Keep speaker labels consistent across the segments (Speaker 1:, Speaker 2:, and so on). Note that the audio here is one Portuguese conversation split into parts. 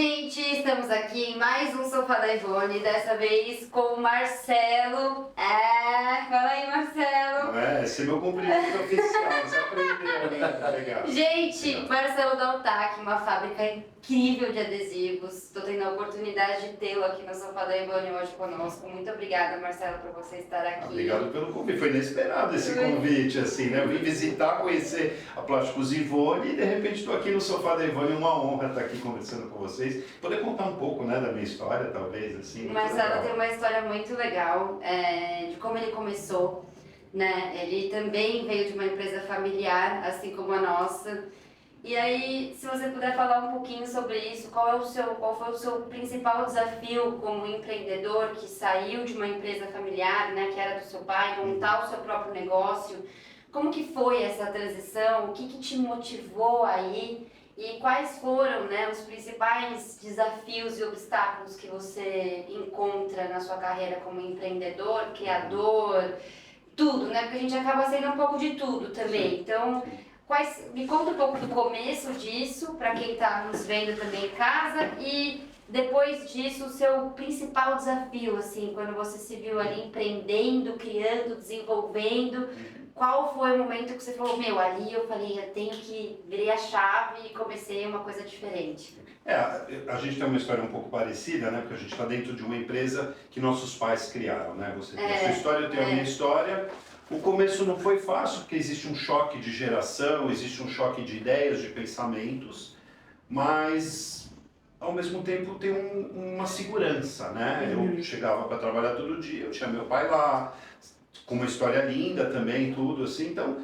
Speaker 1: gente, estamos aqui em mais um Sofá da Ivone, dessa vez com o Marcelo. Fala aí, Marcelo.
Speaker 2: Esse é meu cumprimento oficial, você aprendeu, né? Legal.
Speaker 1: Gente,
Speaker 2: Legal.
Speaker 1: Marcelo da Altac, uma fábrica incrível de adesivos. Estou tendo a oportunidade de tê-lo aqui no Sofá da Ivone hoje conosco. Muito obrigada, Marcelo, por você estar aqui.
Speaker 2: Obrigado pelo convite, foi inesperado esse convite, assim, né? Eu vim visitar, conhecer a Plásticos Ivone e de repente estou aqui no Sofá da Ivone, uma honra estar aqui conversando com vocês, poder contar um pouco, né, da minha história, talvez, assim.
Speaker 1: O Marcelo tem uma história muito legal, de como ele começou, né? Ele também veio de uma empresa familiar, assim como a nossa. E aí, se você puder falar um pouquinho sobre isso, qual foi o seu principal desafio como empreendedor que saiu de uma empresa familiar, né, que era do seu pai, montar o seu próprio negócio? Como que foi essa transição? O que te motivou aí? E quais foram, né, os principais desafios e obstáculos que você encontra na sua carreira como empreendedor, criador, tudo, né? Porque a gente acaba sendo um pouco de tudo também. Então, me conta um pouco do começo disso, para quem está nos vendo também em casa, e depois disso, o seu principal desafio, assim, quando você se viu ali empreendendo, criando, desenvolvendo. Qual foi o momento que você falou, ali eu falei, eu tenho que virei a chave e comecei uma coisa diferente?
Speaker 2: A gente tem uma história um pouco parecida, né? Porque a gente está dentro de uma empresa que nossos pais criaram, né? Você tem a sua história, eu tenho a minha história. O começo não foi fácil, porque existe um choque de geração, existe um choque de ideias, de pensamentos, mas ao mesmo tempo tem uma segurança, né? Eu chegava para trabalhar todo dia, eu tinha meu pai lá, com uma história linda também, tudo assim, então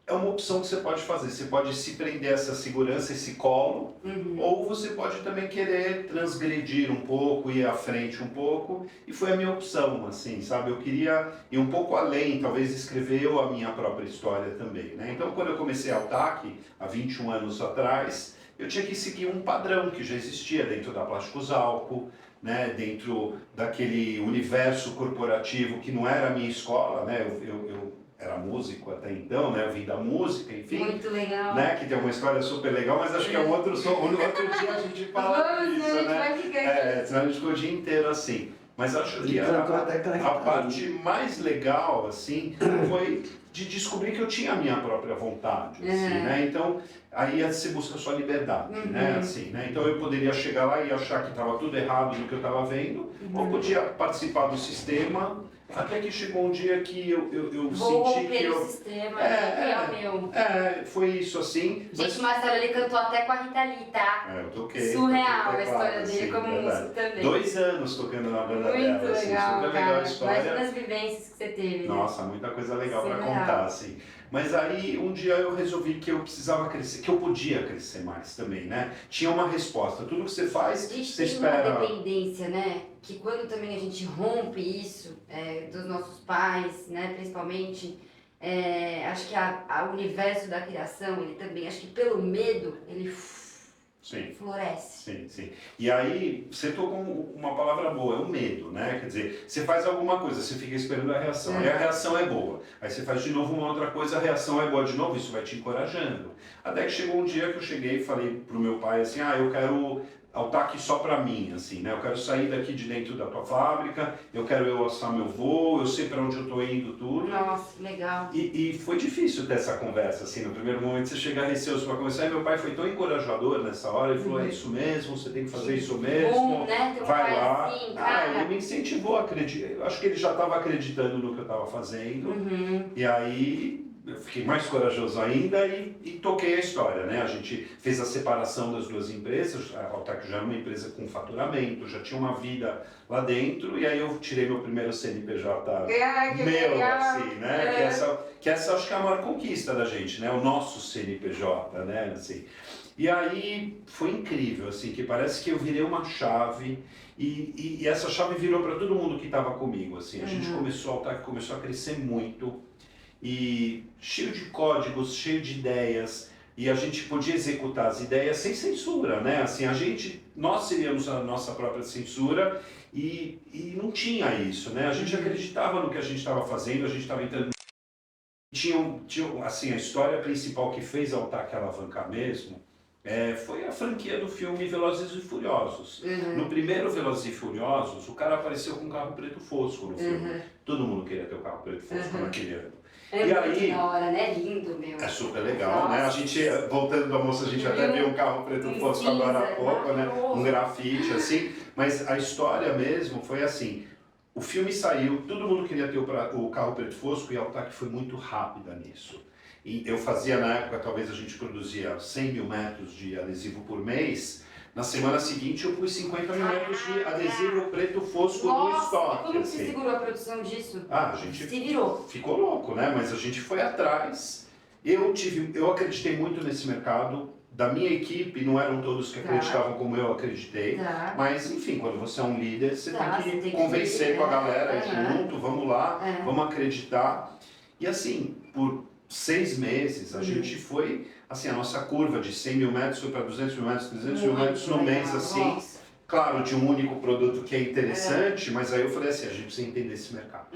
Speaker 2: é uma opção que você pode fazer. Você pode se prender a essa segurança, esse colo, ou você pode também querer transgredir um pouco, ir à frente um pouco, e foi a minha opção, assim, sabe? Eu queria ir um pouco além, talvez escrever eu a minha própria história também, né? Então, quando eu comecei a Altac, há 21 anos atrás, eu tinha que seguir um padrão que já existia dentro da Plásticos Álcool, né? Dentro daquele universo corporativo que não era a minha escola, né? Eu era músico até então, né? Eu vim da música, enfim.
Speaker 1: Muito legal.
Speaker 2: Né? Que tem uma história super legal, mas acho que é um outro dia a gente fala disso, né? Senão a gente ficou o dia inteiro assim. Mas acho que a parte mais legal, assim, foi de descobrir que eu tinha a minha própria vontade, assim, né? Então, aí você busca a sua liberdade, né? Assim, né? Então eu poderia chegar lá e achar que estava tudo errado no que eu estava vendo, ou podia participar do sistema, até que chegou um dia que eu senti que eu...
Speaker 1: o sistema,
Speaker 2: foi isso, assim.
Speaker 1: Gente, Marcelo, ele cantou até com a Rita Lee, tá?
Speaker 2: Eu toquei.
Speaker 1: Surreal a história dele como músico também.
Speaker 2: 2 anos tocando na banda dela.
Speaker 1: Muito legal,
Speaker 2: super legal a história.
Speaker 1: Imagina as vivências que você teve.
Speaker 2: Nossa, muita coisa legal para contar, assim. Mas aí, um dia eu resolvi que eu precisava crescer, que eu podia crescer mais também, né? Tinha uma resposta. Tudo que você faz, você espera...
Speaker 1: Tem uma dependência, né? Que quando também a gente rompe isso, dos nossos pais, né? Principalmente, acho que o universo da criação, ele também, acho que pelo medo, ele floresce.
Speaker 2: Sim. E aí, você tocou uma palavra boa, é o medo, né? Quer dizer, você faz alguma coisa, você fica esperando a reação, aí a reação é boa. Aí você faz de novo uma outra coisa, a reação é boa de novo, isso vai te encorajando. Até que chegou um dia que eu cheguei e falei pro meu pai assim, eu quero Altac só pra mim, assim, né? Eu quero sair daqui de dentro da tua fábrica, eu quero eu assar meu voo, eu sei pra onde eu tô indo, tudo.
Speaker 1: Nossa, legal.
Speaker 2: E foi difícil ter essa conversa, assim, no primeiro momento você chega receoso pra conversar, e meu pai foi tão encorajador nessa hora, ele falou, é isso mesmo, você tem que fazer isso mesmo,
Speaker 1: bom, né?
Speaker 2: vai lá.
Speaker 1: Assim, cara.
Speaker 2: Ele me incentivou a acreditar, eu acho que ele já estava acreditando no que eu estava fazendo, e aí eu fiquei mais corajoso ainda e toquei a história, né? A gente fez a separação das duas empresas, a Altac já era uma empresa com faturamento, já tinha uma vida lá dentro, e aí eu tirei meu primeiro CNPJ assim, né? Que essa acho que é a maior conquista da gente, né? O nosso CNPJ, né? Assim. E aí foi incrível, assim, que parece que eu virei uma chave e essa chave virou para todo mundo que estava comigo, assim. A gente começou, a Altac começou a crescer muito e cheio de códigos, cheio de ideias, e a gente podia executar as ideias sem censura, né? Assim, nós seríamos a nossa própria censura e não tinha isso, né? A gente acreditava no que a gente estava fazendo, a gente estava entrando... Tinha, assim, a história principal que fez a Altac alavancar mesmo Foi a franquia do filme Velozes e Furiosos. No primeiro Velozes e Furiosos, o cara apareceu com um carro preto fosco no filme. Todo mundo queria ter o carro preto fosco naquele ano.
Speaker 1: É
Speaker 2: E
Speaker 1: muito
Speaker 2: aí,
Speaker 1: da hora, né? Lindo, meu.
Speaker 2: é super legal,
Speaker 1: Nossa.
Speaker 2: né? A gente, voltando do almoço, a gente até viu um carro preto fosco agora há pouco, né? Um grafite, assim. Mas a história mesmo foi assim. O filme saiu, todo mundo queria ter o carro preto fosco e a Altac foi muito rápida nisso. E eu fazia na época, talvez a gente produzia 100 mil metros de adesivo por mês. Na semana seguinte eu pus 50 mil metros de adesivo preto fosco no estoque.
Speaker 1: Como que
Speaker 2: assim.
Speaker 1: você segurou a produção disso?
Speaker 2: A gente
Speaker 1: Se virou.
Speaker 2: ficou louco, né? Mas a gente foi atrás. Eu acreditei muito nesse mercado. Da minha equipe, não eram todos que acreditavam como eu acreditei. Mas, enfim, quando você é um líder, você tem que convencer com a galera junto, vamos lá, vamos acreditar. E assim, por 6 meses, a gente foi, assim, a nossa curva de 100 mil metros foi para 200 mil metros, 300 mil metros no mês, assim.
Speaker 1: Nossa.
Speaker 2: Claro, de um único produto que é interessante, mas aí eu falei assim, a gente precisa entender esse mercado.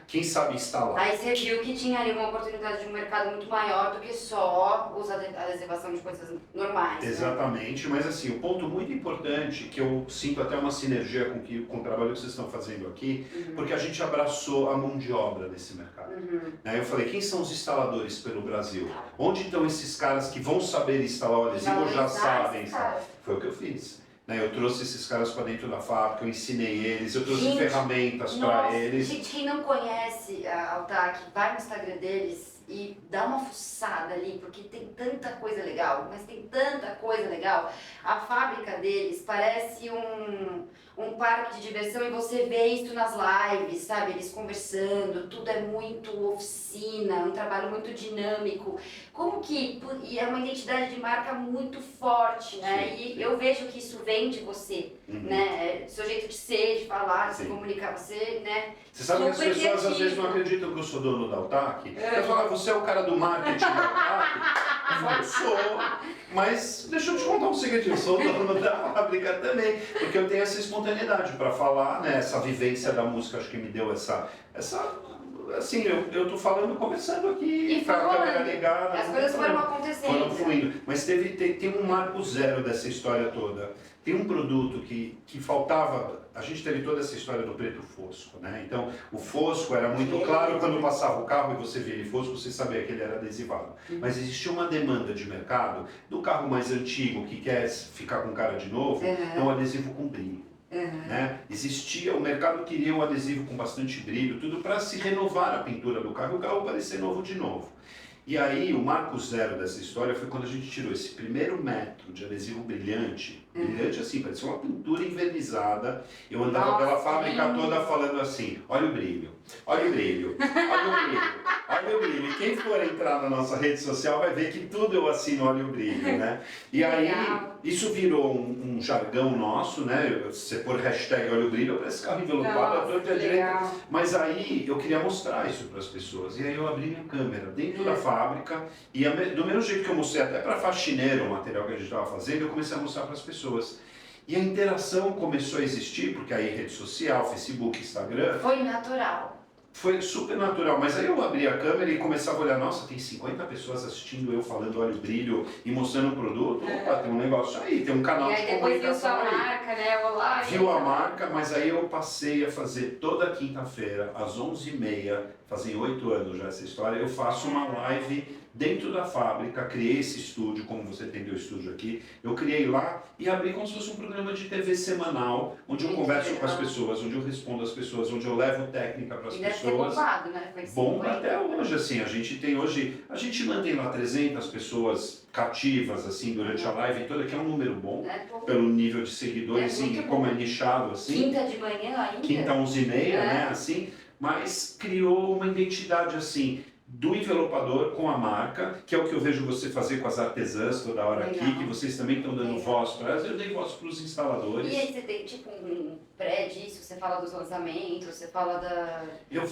Speaker 2: Quem sabe instalar?
Speaker 1: Aí você viu que tinha ali uma oportunidade de um mercado muito maior do que só usar adesivação de coisas normais.
Speaker 2: Exatamente, mas assim, o ponto muito importante, que eu sinto até uma sinergia com o trabalho que vocês estão fazendo aqui, porque a gente abraçou a mão de obra desse mercado. Aí eu falei, quem são os instaladores pelo Brasil? Onde estão esses caras que vão saber instalar o adesivo ou já sabem? Foi o que eu fiz. Eu trouxe esses caras para dentro da fábrica, eu ensinei eles, eu trouxe ferramentas para eles.
Speaker 1: Gente, quem não conhece a Altac, vai no Instagram deles e dá uma fuçada ali, porque tem tanta coisa legal, mas tem tanta coisa legal. A fábrica deles parece um parque de diversão e você vê isso nas lives, sabe? Eles conversando, tudo é muito oficina, um trabalho muito dinâmico. Como que... E é uma identidade de marca muito forte, né? E eu vejo que isso vem de você, né? Seu jeito de ser, de falar, de se comunicar, você, né?
Speaker 2: Você sabe que as pessoas às vezes não acreditam que eu sou dono da Altac? Eu falo, você é o cara do marketing da Altac? Eu falo, sou. Mas deixa eu te contar um segredinho, eu sou dono da fábrica também. Porque eu tenho essa espontaneidade para falar, né? Essa vivência da música, acho que me deu essa assim, eu tô falando, conversando aqui, com a câmera ligada.
Speaker 1: As coisas foram acontecendo.
Speaker 2: Foram fluindo. Mas tem um marco zero dessa história toda. Tem um produto que faltava, a gente teve toda essa história do preto fosco, né? Então, o fosco era muito claro quando passava o carro e você via ele fosco, você sabia que ele era adesivado. Mas existia uma demanda de mercado do carro mais antigo que quer ficar com cara de novo, é um adesivo com brilho. Né? Existia, o mercado queria um adesivo com bastante brilho, tudo para se renovar a pintura do carro e o carro parecer novo de novo. E aí, o marco zero dessa história foi quando a gente tirou esse primeiro metro de adesivo brilhante, brilhante assim, parecia uma pintura envernizada. Eu andava pela fábrica toda falando assim, olha o brilho, olha o brilho, olha o brilho, olha o brilho. E quem for entrar na nossa rede social vai ver que tudo eu assino olha o brilho, né? E aí, isso virou um jargão nosso, né? Você pôr hashtag olha o brilho, parece carro envelopado, a torta direita. Mas aí, eu queria mostrar isso para as pessoas. E aí eu abri minha câmera dentro da fábrica e do mesmo jeito que eu mostrei até para faxineiro o material que a gente estava fazendo, eu comecei a mostrar para as pessoas. E a interação começou a existir, porque aí rede social, Facebook, Instagram...
Speaker 1: Foi natural.
Speaker 2: Foi super natural, mas aí eu abri a câmera e começava a olhar, nossa, tem 50 pessoas assistindo eu falando olha o brilho e mostrando o produto, opa, tem um negócio aí, tem um canal de comunicação aí.
Speaker 1: E aí depois viu sua marca, né? Olá,
Speaker 2: viu a marca, mas aí eu passei a fazer toda quinta-feira, às 11h30, fazem 8 anos já essa história, eu faço uma live dentro da fábrica, criei esse estúdio, como você tem o estúdio aqui, eu criei lá e abri como se fosse um programa de TV semanal, onde eu converso com as pessoas, onde eu respondo às pessoas, onde eu levo técnica para as pessoas.
Speaker 1: Bombado, né?
Speaker 2: Bomba até hoje, assim, a gente mantém lá 300 pessoas cativas, assim, durante a live toda, que é um número bom, pelo nível de seguidores, e como é nichado, assim.
Speaker 1: Quinta de manhã ainda?
Speaker 2: Quinta, 11h30, né, assim, mas criou uma identidade, assim, do envelopador com a marca, que é o que eu vejo você fazer com as artesãs toda hora aqui, que vocês também estão dando voz para elas, eu dei voz para os instaladores.
Speaker 1: E aí você tem tipo um pré disso, você fala dos lançamentos, você fala da...
Speaker 2: Eu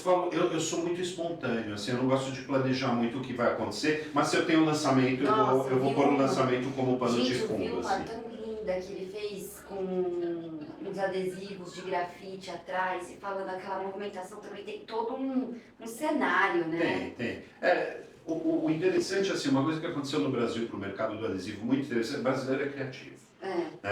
Speaker 2: sou muito espontâneo, assim, eu não gosto de planejar muito o que vai acontecer, mas se eu tenho um lançamento, eu vou pôr o lançamento como pano de fundo.
Speaker 1: Gente, eu vi uma tão linda que ele fez com uns adesivos de grafite atrás e falando daquela movimentação também, tem todo um cenário, né?
Speaker 2: Tem. o interessante, assim, uma coisa que aconteceu no Brasil para o mercado do adesivo muito interessante, o brasileiro é criativo.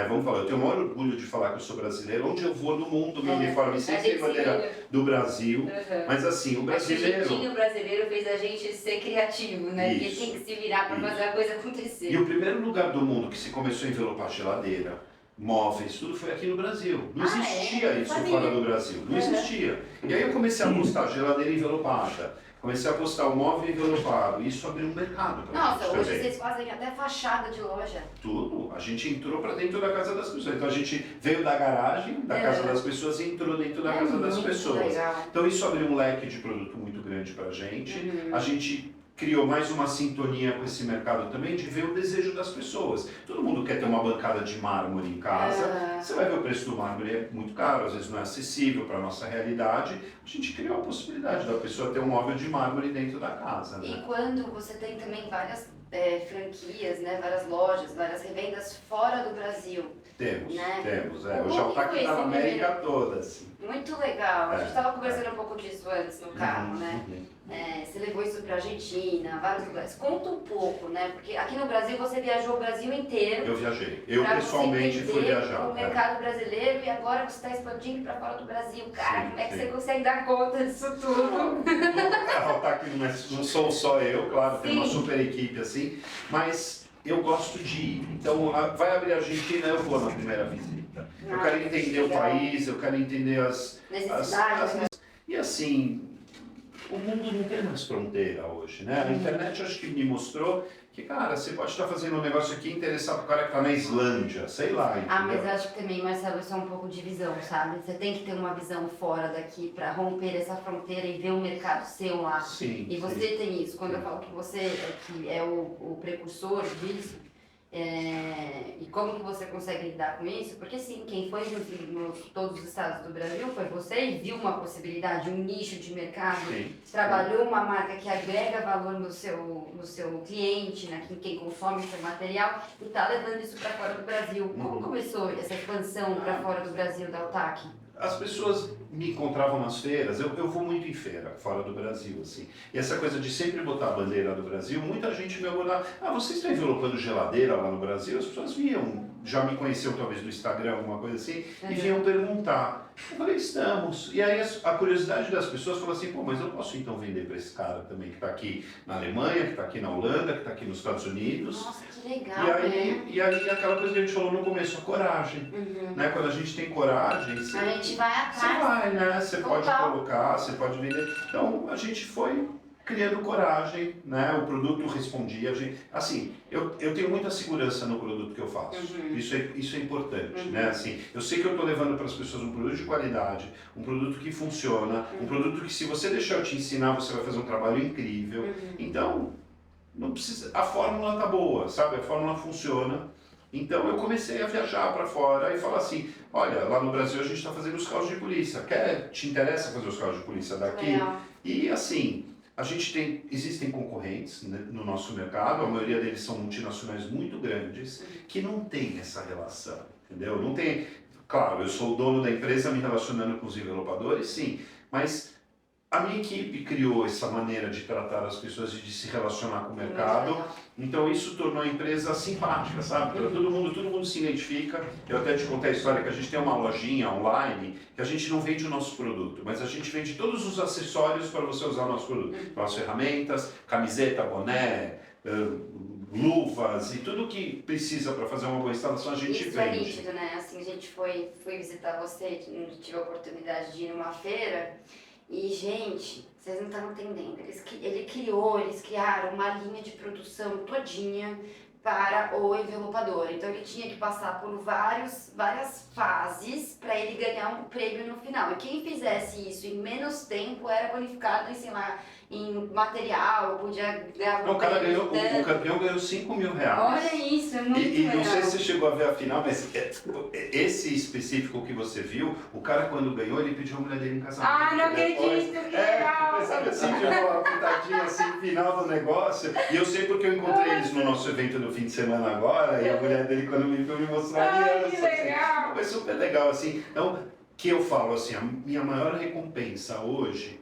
Speaker 2: Vamos falar, eu tenho o maior orgulho de falar que eu sou brasileiro. Onde eu vou no mundo, meu uniforme sempre tem bandeira do Brasil. Mas assim, o brasileiro...
Speaker 1: O jeitinho brasileiro fez a gente ser criativo, né? Porque tem que se virar para fazer a coisa acontecer.
Speaker 2: E o primeiro lugar do mundo que se começou a envelopar geladeira, móveis, tudo foi aqui no Brasil. Não existia isso fora do Brasil. Não existia. E aí eu comecei a postar geladeira envelopada. Comecei a postar o móvel envelopado. E isso abriu um mercado para gente.
Speaker 1: Nossa, hoje vocês fazem até fachada de loja.
Speaker 2: Tudo. A gente entrou para dentro da casa das pessoas. Então a gente veio da garagem da casa das pessoas e entrou dentro da casa das pessoas.
Speaker 1: Legal.
Speaker 2: Então isso abriu um leque de produto muito grande para a gente. A gente criou mais uma sintonia com esse mercado também, de ver o desejo das pessoas. Todo mundo quer ter uma bancada de mármore em casa. Você vai ver o preço do mármore, é muito caro, às vezes não é acessível para a nossa realidade. A gente criou a possibilidade da pessoa ter um móvel de mármore dentro da casa. Né?
Speaker 1: E quando você tem também várias franquias, né, várias lojas, várias revendas fora do Brasil.
Speaker 2: Temos.
Speaker 1: O
Speaker 2: O Jaltac está na América toda. Assim.
Speaker 1: Muito legal. A gente estava conversando um pouco disso antes no carro, né? Você levou isso para a Argentina, vários lugares. Conta um pouco, né? Porque aqui no Brasil você viajou o Brasil inteiro.
Speaker 2: Eu viajei. Eu pessoalmente fui viajar.
Speaker 1: O mercado brasileiro e agora você está expandindo para fora do Brasil. Cara, como é que você consegue dar conta disso tudo?
Speaker 2: A Jaltac não sou só eu, claro, tem uma super equipe assim, mas eu gosto de ir. Então, vai abrir a Argentina, eu vou na primeira visita. Eu quero entender o país, eu quero entender as
Speaker 1: necessidades.
Speaker 2: E assim, o mundo não tem mais fronteira hoje, né? A internet acho que me mostrou que, cara, você pode estar fazendo um negócio aqui e interessar pro cara que tá na Islândia, sei lá, entendeu?
Speaker 1: Mas eu acho que também, Marcelo, isso é um pouco de visão, sabe? Você tem que ter uma visão fora daqui para romper essa fronteira e ver o mercado seu lá.
Speaker 2: Sim,
Speaker 1: e você tem isso. Quando eu falo que você é o precursor disso, e como que você consegue lidar com isso? Porque sim, quem foi nos todos os estados do Brasil foi você e viu uma possibilidade, um nicho de mercado, trabalhou uma marca que agrega valor no seu cliente, né, quem consome seu material, e está levando isso para fora do Brasil. Como começou essa expansão para fora do Brasil da Jaltac?
Speaker 2: As pessoas me encontravam nas feiras, eu vou muito em feira, fora do Brasil, assim. E essa coisa de sempre botar a bandeira do Brasil, muita gente me abordava, vocês estão envelopando geladeira lá no Brasil? As pessoas viam, já me conheciam talvez do Instagram, alguma coisa assim, e vinham perguntar. Eu falei, estamos. E aí a curiosidade das pessoas falou assim, mas eu posso então vender para esse cara também, que está aqui na Alemanha, que está aqui na Holanda, que está aqui nos Estados Unidos.
Speaker 1: Nossa, que legal,
Speaker 2: e aí aquela coisa que a gente falou no começo, a coragem. Né? Quando a gente tem coragem,
Speaker 1: a gente vai atrás.
Speaker 2: Você vai, né? Você pode colocar, você pode vender. Então a gente foi criando coragem, né? O produto respondia. Assim, eu tenho muita segurança no produto que eu faço. Isso é importante, né? Assim, eu sei que eu estou levando para as pessoas um produto de qualidade, um produto que funciona, um produto que se você deixar eu te ensinar, você vai fazer um trabalho incrível. Então, não precisa. A fórmula tá boa, sabe? A fórmula funciona. Então eu comecei a viajar para fora e falar assim, olha, lá no Brasil a gente está fazendo os carros de polícia, te interessa fazer os carros de polícia daqui? E assim, existem concorrentes, né, no nosso mercado, a maioria deles são multinacionais muito grandes, que não tem essa relação, entendeu? Não tem, claro, eu sou o dono da empresa me relacionando com os envelopadores, sim, mas a minha equipe criou essa maneira de tratar as pessoas e de se relacionar com o mercado. Então isso tornou a empresa simpática, sabe? Todo mundo se identifica. Eu até te contei a história que a gente tem uma lojinha online que a gente não vende o nosso produto, mas a gente vende todos os acessórios para você usar o nosso produto. As ferramentas, camiseta, boné, luvas e tudo que precisa para fazer uma boa instalação a gente vende.
Speaker 1: Isso é nítido, né? Assim, a gente foi visitar você, tive a oportunidade de ir numa feira. E, gente, vocês não estão entendendo, eles criaram uma linha de produção todinha para o envelopador. Então ele tinha que passar por várias fases para ele ganhar um prêmio no final. E quem fizesse isso em menos tempo era bonificado em, sei lá, em material, podia ganhar um prêmio.
Speaker 2: O campeão ganhou 5 mil reais.
Speaker 1: Olha isso, é muito
Speaker 2: legal.
Speaker 1: Não
Speaker 2: sei se você chegou a ver a final, mas esse específico que você viu, o cara quando ganhou, ele pediu a mulher dele em casamento.
Speaker 1: Não acredito, que legal!
Speaker 2: Sabe assim, tirou uma pitadinha assim, final do negócio. E eu sei porque eu encontrei eles no nosso evento do fim de semana agora, e a mulher dele quando me viu me mostrou a aliança.
Speaker 1: Que legal!
Speaker 2: Assim, foi super legal, assim. Então, que eu falo assim, a minha maior recompensa hoje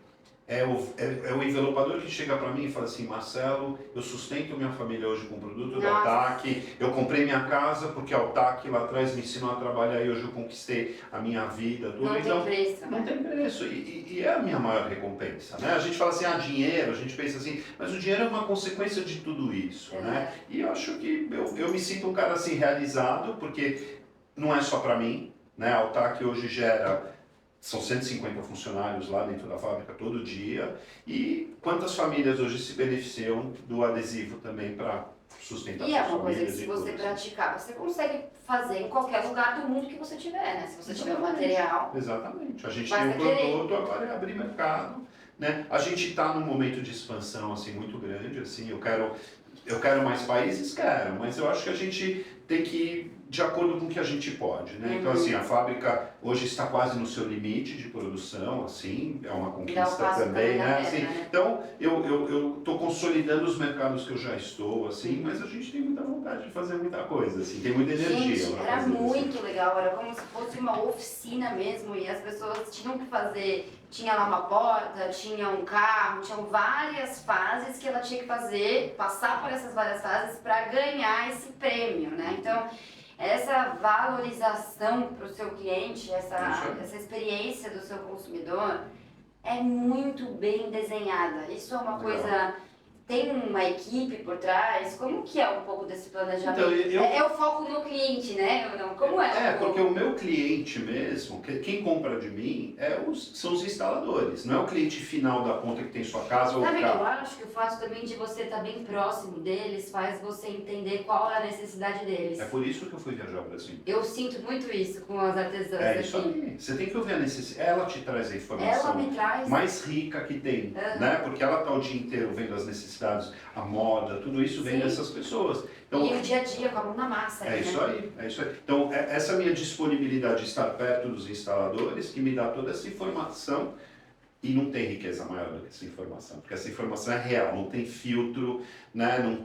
Speaker 2: é o envelopador que chega para mim e fala assim, Marcelo, eu sustento minha família hoje com o produto da
Speaker 1: Nossa.
Speaker 2: Altac, eu comprei minha casa porque a Altac lá atrás me ensinou a trabalhar e hoje eu conquistei a minha vida, tudo.
Speaker 1: Não
Speaker 2: Então,
Speaker 1: tem preço,
Speaker 2: não
Speaker 1: né?
Speaker 2: tem preço e é a minha maior recompensa, né? A gente fala assim, dinheiro, a gente pensa assim, mas o dinheiro é uma consequência de tudo isso, né? E eu acho que eu me sinto um cara assim realizado, porque não é só para mim, né? A Altac hoje são 150 funcionários lá dentro da fábrica todo dia. E quantas famílias hoje se beneficiam do adesivo também para sustentar
Speaker 1: E é
Speaker 2: suas
Speaker 1: uma coisa que
Speaker 2: famílias
Speaker 1: se
Speaker 2: e
Speaker 1: você
Speaker 2: tudo.
Speaker 1: praticar, você consegue fazer em qualquer lugar do mundo que você tiver, né? Se você tiver o material.
Speaker 2: Exatamente. A gente
Speaker 1: Basta
Speaker 2: tem um produto, agora é abrir mercado, né? A gente está num momento de expansão assim muito grande, assim, eu quero mais países, quero, mas eu acho que a gente tem que ir de acordo com o que a gente pode, né? Então, assim, a fábrica hoje está quase no seu limite de produção, assim, é uma conquista também, né? Assim, então, eu estou consolidando os mercados que eu já estou, assim, mas a gente tem muita vontade de fazer muita coisa, assim, tem muita energia.
Speaker 1: Gente, era muito legal, era como se fosse uma oficina mesmo, e as pessoas tinham que fazer, tinha lá uma porta, tinha um carro, tinham várias fases que ela tinha que fazer, passar por essas várias fases para ganhar esse prêmio, né? Então, essa valorização para o seu cliente, essa experiência do seu consumidor é muito bem desenhada. Isso é uma coisa... Tem uma equipe por trás? Como que é um pouco desse planejamento?
Speaker 2: Então,
Speaker 1: é o foco no cliente, né? Como é?
Speaker 2: Porque o meu cliente mesmo, quem compra de mim, são os instaladores, não é o cliente final da ponta que tem sua casa ou
Speaker 1: Sabe,
Speaker 2: carro.
Speaker 1: eu acho que o fato também de você estar bem próximo deles faz você entender qual é a necessidade deles.
Speaker 2: É por isso que eu fui viajar ao Brasil.
Speaker 1: Eu sinto muito isso com as artesãs aqui.
Speaker 2: Isso aí. Você tem que ouvir a necessidade. Ela te traz a informação
Speaker 1: Ela me traz
Speaker 2: mais rica que tem, né? Porque ela está o dia inteiro vendo as necessidades, a moda, tudo isso vem dessas pessoas. Então,
Speaker 1: e o dia a dia com a mão na massa.
Speaker 2: É isso aí. Então, essa minha disponibilidade de estar perto dos instaladores que me dá toda essa informação. E não tem riqueza maior do que essa informação, porque essa informação é real, não tem filtro, né? não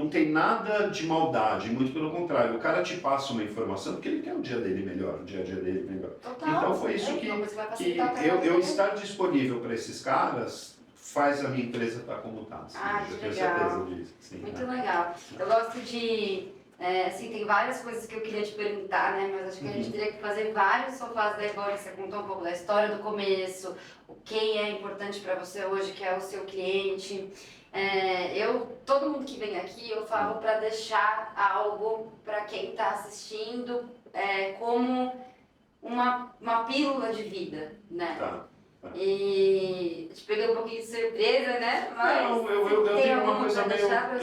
Speaker 2: tem nada de maldade, muito pelo contrário, o cara te passa uma informação porque ele quer o dia dele melhor, o dia a dia dele melhor.
Speaker 1: Total.
Speaker 2: Então foi isso que eu estar disponível para esses caras faz a minha empresa estar como está. Assim, eu tenho certeza disso. Sim,
Speaker 1: muito legal. Eu gosto de... assim, tem várias coisas que eu queria te perguntar, né? Mas acho que a gente teria que fazer vários sofás da Ebony. Você contou um pouco da história do começo, quem é importante para você hoje, que é o seu cliente. Todo mundo que vem aqui, eu falo para deixar algo para quem está assistindo como uma pílula de vida, né?
Speaker 2: Tá.
Speaker 1: E te peguei um pouquinho de surpresa, né? Mas
Speaker 2: não, eu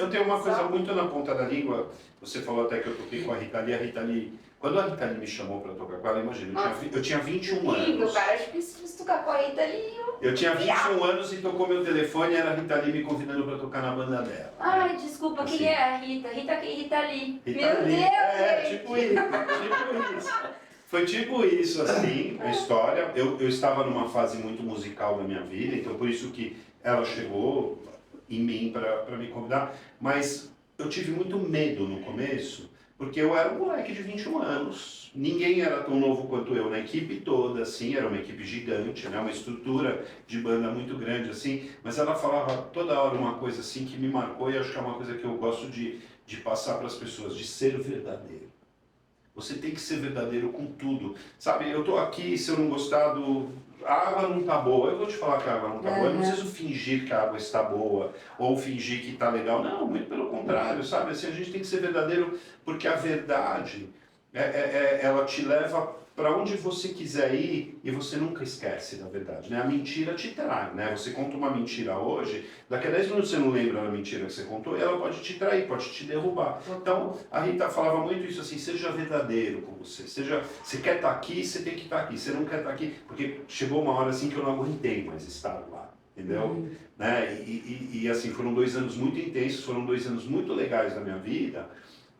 Speaker 2: tenho uma coisa muito na ponta da língua. Você falou até que eu toquei com a Rita Lee. Quando a Rita Lee me chamou para tocar com ela, imagina, eu tinha 21 anos.
Speaker 1: Cara, acho que se tocar com a Rita Lee...
Speaker 2: Eu tinha 21 anos e tocou meu telefone e era a Rita Lee me convidando para tocar na banda dela.
Speaker 1: Ai, desculpa, assim. Quem é a Rita? Rita Lee.
Speaker 2: Rita
Speaker 1: meu
Speaker 2: Lee.
Speaker 1: Deus!
Speaker 2: Tipo isso. Foi tipo isso, assim, a história. Eu estava numa fase muito musical da minha vida, então por isso que ela chegou em mim para me convidar. Mas eu tive muito medo no começo, porque eu era um moleque de 21 anos. Ninguém era tão novo quanto eu na equipe toda, assim, era uma equipe gigante, né? Uma estrutura de banda muito grande, assim. Mas ela falava toda hora uma coisa assim que me marcou e acho que é uma coisa que eu gosto de passar para as pessoas, de ser verdadeiro. Você tem que ser verdadeiro com tudo. Sabe, eu tô aqui, se eu não gostar a água não tá boa, eu vou te falar que a água não tá boa. Eu não preciso fingir que a água está boa ou fingir que tá legal. Não, muito pelo contrário, sabe? Assim, a gente tem que ser verdadeiro porque a verdade, ela te leva para onde você quiser ir e você nunca esquece da verdade, né? A mentira te trai, né? Você conta uma mentira hoje, daqui a 10 minutos você não lembra da mentira que você contou e ela pode te trair, pode te derrubar. Então, a Rita falava muito isso assim, seja verdadeiro com você, você quer estar aqui, você tem que estar aqui, você não quer estar aqui, porque chegou uma hora assim que eu não aguentei mais estar lá, entendeu? Né? E assim, foram 2 anos muito intensos, foram 2 anos muito legais da minha vida.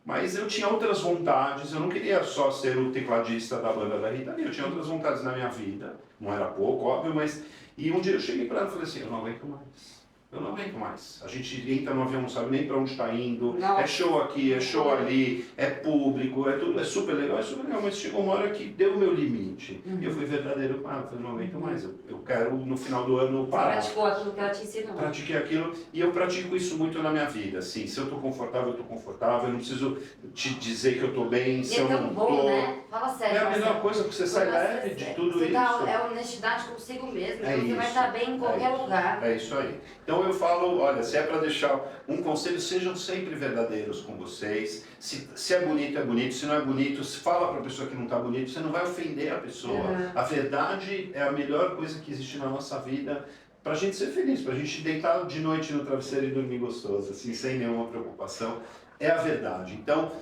Speaker 2: Mas eu tinha outras vontades, eu não queria só ser o tecladista da banda da Rita Lee, eu tinha outras vontades na minha vida, não era pouco, óbvio, mas... E um dia eu cheguei para ela e falei assim, eu não aguento mais. Eu não aguento mais. A gente entra no avião, não sabe nem para onde está indo.
Speaker 1: Nossa.
Speaker 2: É show aqui, é show ali, é público, é tudo, é super legal, mas chegou uma hora que deu o meu limite. E eu fui verdadeiro com ela, eu falei, não aguento mais, eu quero no final do ano
Speaker 1: Você
Speaker 2: parar.
Speaker 1: praticou aquilo que ela te ensinou.
Speaker 2: Pratiquei aquilo e eu pratico isso muito na minha vida. Assim, se eu estou confortável, eu não preciso te dizer que eu estou bem,
Speaker 1: E
Speaker 2: se
Speaker 1: é
Speaker 2: eu
Speaker 1: tão
Speaker 2: não
Speaker 1: bom,
Speaker 2: estou.
Speaker 1: né? Fala sério.
Speaker 2: É a
Speaker 1: Marcelo.
Speaker 2: melhor coisa, porque você sai
Speaker 1: Quando
Speaker 2: leve de tudo
Speaker 1: você
Speaker 2: isso.
Speaker 1: É honestidade consigo mesmo,
Speaker 2: É
Speaker 1: você vai
Speaker 2: isso,
Speaker 1: estar bem em qualquer
Speaker 2: isso,
Speaker 1: lugar.
Speaker 2: É isso aí. Então eu falo, olha, se é para deixar um conselho, sejam sempre verdadeiros com vocês. Se é bonito, se não é bonito, se fala para a pessoa que não está bonito, você não vai ofender a pessoa. A verdade é a melhor coisa que existe na nossa vida para a gente ser feliz, para a gente deitar de noite no travesseiro e dormir gostoso, assim, sem nenhuma preocupação. É a verdade. Então,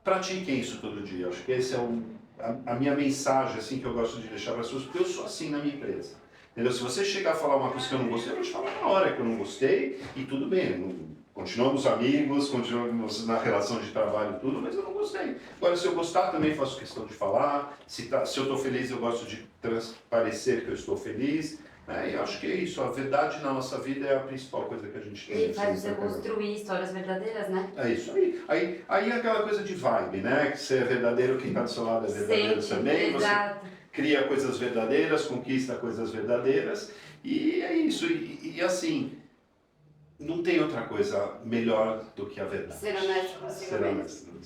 Speaker 2: pratiquem isso todo dia. Acho que esse é a minha mensagem assim, que eu gosto de deixar para as pessoas, porque eu sou assim na minha empresa. Entendeu? Se você chegar a falar uma coisa que eu não gostei, eu vou te falar na hora que eu não gostei e tudo bem. Continuamos amigos, continuamos na relação de trabalho e tudo, mas eu não gostei. Agora, se eu gostar, também faço questão de falar. Se eu estou feliz, eu gosto de transparecer que eu estou feliz. E eu acho que é isso. A verdade na nossa vida é a principal coisa que a gente tem.
Speaker 1: E faz você construir histórias verdadeiras, né?
Speaker 2: É isso aí. Aí é aquela coisa de vibe, né? Que você é verdadeiro, quem está do seu lado é verdadeiro também.
Speaker 1: Exato.
Speaker 2: Você cria coisas verdadeiras, conquista coisas verdadeiras. E é isso. E assim, não tem outra coisa melhor do que a verdade.
Speaker 1: Ser honesto consigo mesmo.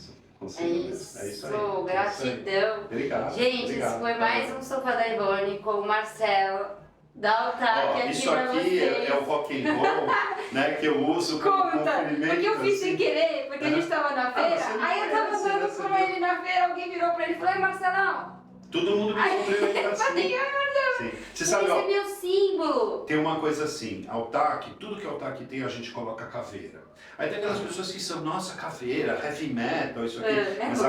Speaker 2: É isso aí.
Speaker 1: Gratidão.
Speaker 2: Obrigado.
Speaker 1: Gente,
Speaker 2: obrigado.
Speaker 1: esse foi mais um Sofá da Ivone com o Marcelo. Dá o taque aqui
Speaker 2: isso
Speaker 1: pra
Speaker 2: aqui
Speaker 1: vocês.
Speaker 2: é o rock and roll, né, que eu uso como
Speaker 1: Conta,
Speaker 2: cumprimento.
Speaker 1: porque eu fiz sem
Speaker 2: assim.
Speaker 1: querer, porque a gente tava na feira,
Speaker 2: você não
Speaker 1: aí eu tava
Speaker 2: conhece,
Speaker 1: andando
Speaker 2: você
Speaker 1: com
Speaker 2: não-
Speaker 1: ele na feira, alguém virou pra ele e falou, ei Marcelão,
Speaker 2: Todo mundo me cumprimenta assim. Sim. Você sabe,
Speaker 1: esse
Speaker 2: ó,
Speaker 1: é meu símbolo.
Speaker 2: tem uma coisa assim, Altac, tudo que Altac tem a gente coloca caveira. Aí tem aquelas pessoas que são, nossa, caveira, heavy metal, isso aqui. Mas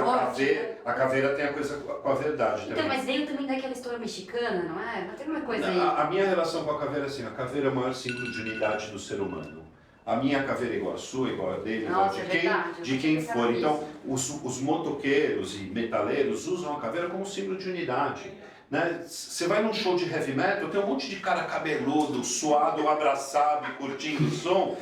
Speaker 2: a caveira tem a coisa com a verdade
Speaker 1: Então,
Speaker 2: também.
Speaker 1: mas veio também daquela história mexicana, não é? Não tem uma coisa aí.
Speaker 2: A minha relação com a caveira é assim, a caveira é o maior símbolo de unidade do ser humano. A minha caveira é igual a sua, igual a dele, igual
Speaker 1: Nossa,
Speaker 2: a
Speaker 1: é
Speaker 2: de quem,
Speaker 1: verdade, eu
Speaker 2: de
Speaker 1: não
Speaker 2: quem
Speaker 1: tinha
Speaker 2: for.
Speaker 1: pensado
Speaker 2: Então, os motoqueiros e metaleiros usam a caveira como símbolo de unidade. Né? Você vai num show de heavy metal, tem um monte de cara cabeludo, suado, abraçado e curtindo o som.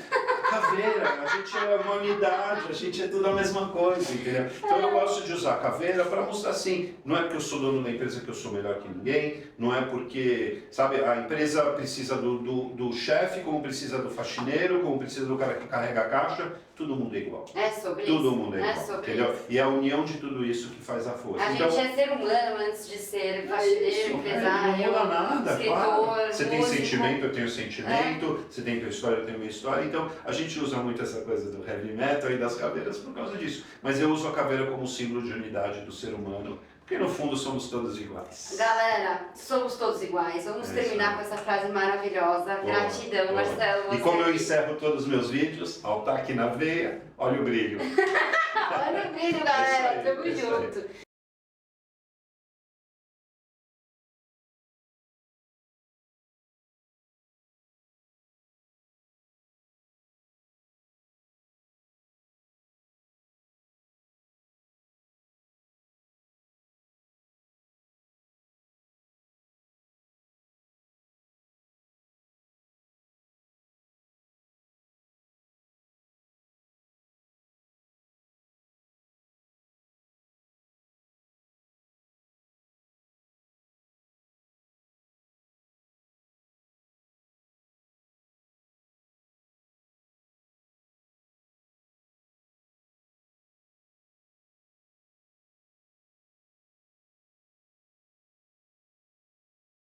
Speaker 2: Caveira, a gente é uma unidade, a gente é tudo a mesma coisa, entendeu? Então eu gosto de usar a caveira para mostrar assim, não é porque eu sou dono da empresa que eu sou melhor que ninguém, não é porque, sabe, a empresa precisa do chefe, como precisa do faxineiro, como precisa do cara que carrega a caixa, todo mundo é igual.
Speaker 1: É sobre isso.
Speaker 2: Todo mundo é igual,
Speaker 1: sobre
Speaker 2: entendeu?
Speaker 1: isso.
Speaker 2: E é a união de tudo isso que faz a força.
Speaker 1: A
Speaker 2: Então,
Speaker 1: gente é ser humano antes de ser faxineiro, empresário,
Speaker 2: não muda nada,
Speaker 1: escritor,
Speaker 2: claro. Você tem
Speaker 1: músico.
Speaker 2: sentimento, eu tenho sentimento, você tem tua história, eu tenho minha história. Então, a gente usa muito essa coisa do heavy metal e das caveiras por causa disso. Mas eu uso a caveira como símbolo de unidade do ser humano, porque no fundo somos todos iguais.
Speaker 1: Galera, somos todos iguais. Vamos terminar com essa frase maravilhosa. Gratidão,
Speaker 2: boa.
Speaker 1: Marcelo.
Speaker 2: E como eu encerro todos os meus vídeos, Altac na veia, olha o brilho.
Speaker 1: Olha o brilho, galera. Tamo
Speaker 2: é isso aí.
Speaker 1: junto.